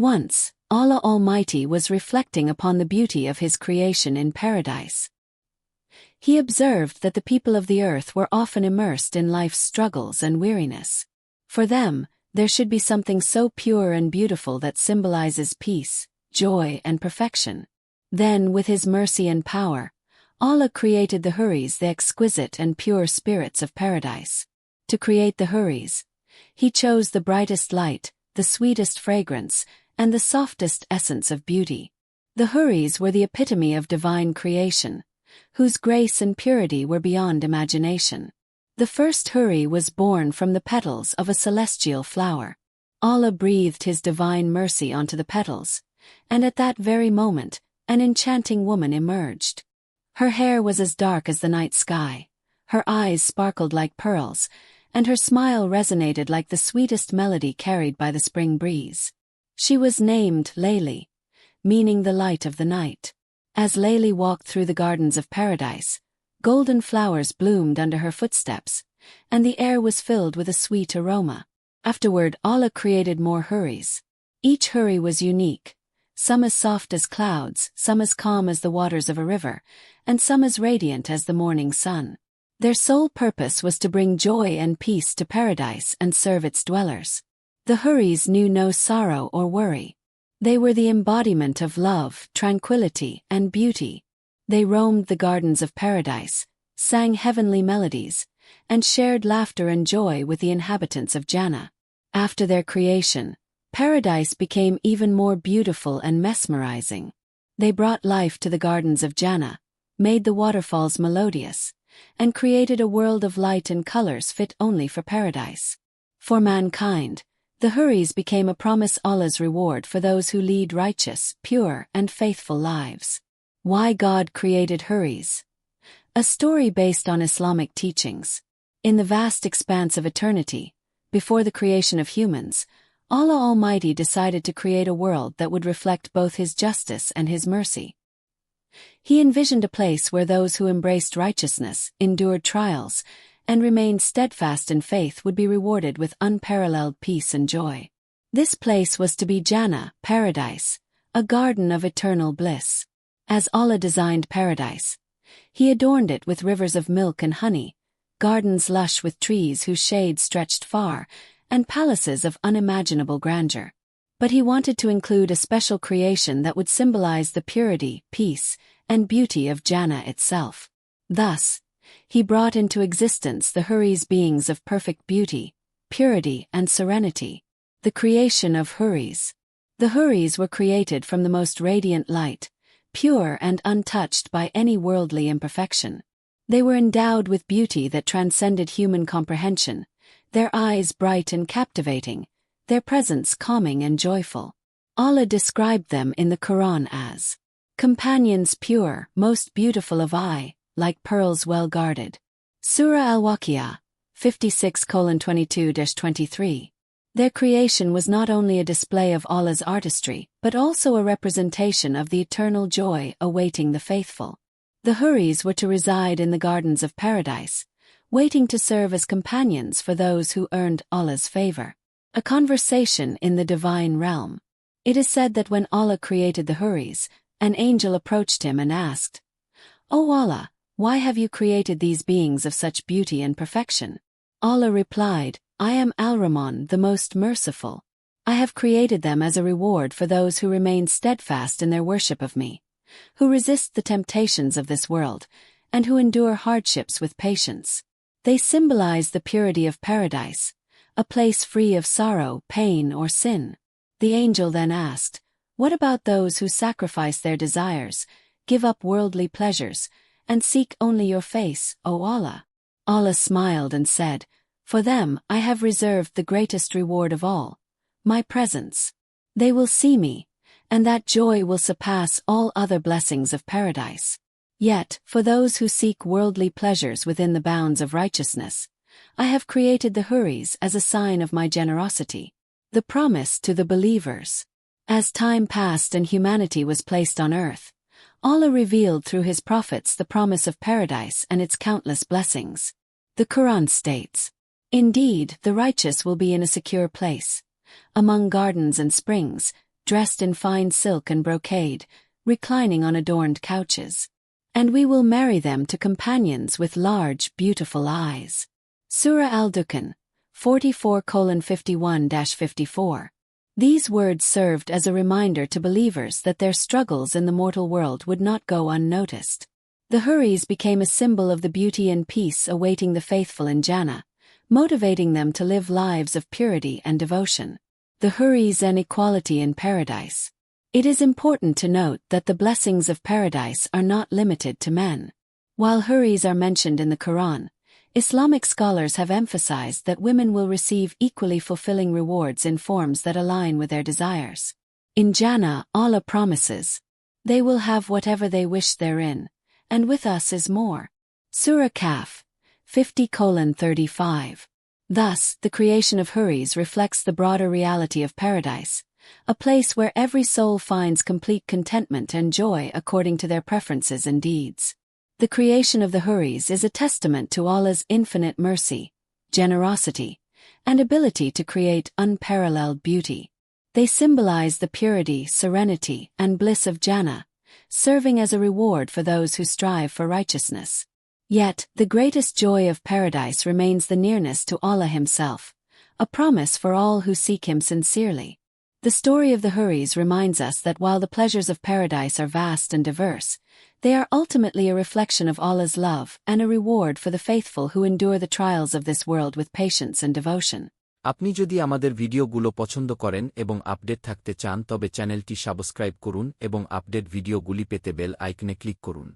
Once, Allah Almighty was reflecting upon the beauty of His creation in paradise. He observed that the people of the earth were often immersed in life's struggles and weariness. For them, there should be something so pure and beautiful that symbolizes peace, joy, and perfection. Then, with His mercy and power, Allah created the Houris, the exquisite and pure spirits of paradise. To create the Houris, He chose the brightest light, the sweetest fragrance, and the softest essence of beauty. The Houris were the epitome of divine creation, whose grace and purity were beyond imagination. The first Houri was born from the petals of a celestial flower. Allah breathed His divine mercy onto the petals, and at that very moment, an enchanting woman emerged. Her hair was as dark as the night sky, her eyes sparkled like pearls, and her smile resonated like the sweetest melody carried by the spring breeze. She was named Layli, meaning the light of the night. As Layli walked through the gardens of paradise, golden flowers bloomed under her footsteps, and the air was filled with a sweet aroma. Afterward, Allah created more Houris. Each Houri was unique, some as soft as clouds, some as calm as the waters of a river, and some as radiant as the morning sun. Their sole purpose was to bring joy and peace to paradise and serve its dwellers. The Houris knew no sorrow or worry. They were the embodiment of love, tranquility, and beauty. They roamed the gardens of paradise, sang heavenly melodies, and shared laughter and joy with the inhabitants of Jannat. After their creation, paradise became even more beautiful and mesmerizing. They brought life to the gardens of Jannat, made the waterfalls melodious, and created a world of light and colors fit only for paradise. For mankind, the Houris became a promise Allah's reward for those who lead righteous, pure, and faithful lives. Why God created Houris? A story based on Islamic teachings. In the vast expanse of eternity, before the creation of humans, Allah Almighty decided to create a world that would reflect both His justice and His mercy. He envisioned a place where those who embraced righteousness, endured trials, and remained steadfast in faith would be rewarded with unparalleled peace and joy. This place was to be Jannat, paradise, a garden of eternal bliss. As Allah designed paradise, He adorned it with rivers of milk and honey, gardens lush with trees whose shade stretched far, and palaces of unimaginable grandeur. But He wanted to include a special creation that would symbolize the purity, peace, and beauty of Jannat itself. Thus, He brought into existence the Houris, beings of perfect beauty, purity, and serenity. The creation of Houris. The Houris were created from the most radiant light, pure and untouched by any worldly imperfection. They were endowed with beauty that transcended human comprehension, their eyes bright and captivating, their presence calming and joyful. Allah described them in the Quran as companions pure, most beautiful of eye, like pearls well guarded. Surah Al-Waqiyah, 56:22-23. Their creation was not only a display of Allah's artistry, but also a representation of the eternal joy awaiting the faithful. The Houris were to reside in the gardens of paradise, waiting to serve as companions for those who earned Allah's favor. A conversation in the divine realm. It is said that when Allah created the Houris, an angel approached Him and asked, "O Allah, why have you created these beings of such beauty and perfection?" Allah replied, "I am Al-Rahman, the most merciful. I have created them as a reward for those who remain steadfast in their worship of me, who resist the temptations of this world, and who endure hardships with patience. They symbolize the purity of paradise, a place free of sorrow, pain, or sin." The angel then asked, "What about those who sacrifice their desires, give up worldly pleasures, and seek only your face, O Allah?" Allah smiled and said, "For them I have reserved the greatest reward of all, my presence. They will see me, and that joy will surpass all other blessings of paradise. Yet, for those who seek worldly pleasures within the bounds of righteousness, I have created the Houris as a sign of my generosity." The promise to the believers. As time passed and humanity was placed on earth, Allah revealed through His prophets the promise of paradise and its countless blessings. The Quran states, "Indeed, the righteous will be in a secure place, among gardens and springs, dressed in fine silk and brocade, reclining on adorned couches. And we will marry them to companions with large, beautiful eyes. Surah Al-Dukhan, 44:51-54. These words served as a reminder to believers that their struggles in the mortal world would not go unnoticed. The Houris became a symbol of the beauty and peace awaiting the faithful in Jannah, motivating them to live lives of purity and devotion. The Houris and equality in paradise. It is important to note that the blessings of paradise are not limited to men. While Houris are mentioned in the Quran, Islamic scholars have emphasized that women will receive equally fulfilling rewards in forms that align with their desires. In Jannah, Allah promises, "They will have whatever they wish therein, and with us is more." Surah Kahf, 50:35. Thus, the creation of Houris reflects the broader reality of paradise, a place where every soul finds complete contentment and joy according to their preferences and deeds. The creation of the Houris is a testament to Allah's infinite mercy, generosity, and ability to create unparalleled beauty. They symbolize the purity, serenity, and bliss of Jannah, serving as a reward for those who strive for righteousness. Yet, the greatest joy of paradise remains the nearness to Allah Himself, a promise for all who seek Him sincerely. The story of the Houris reminds us that while the pleasures of paradise are vast and diverse, they are ultimately a reflection of Allah's love and a reward for the faithful who endure the trials of this world with patience and devotion. আপনি যদি আমাদের ভিডিওগুলো পছন্দ করেন এবং update থাকতে চান তবে চ্যানেলটি সাবস্ক্রাইব করুন এবং আপডেট ভিডিওগুলি পেতে বেল আইকনে ক্লিক করুন।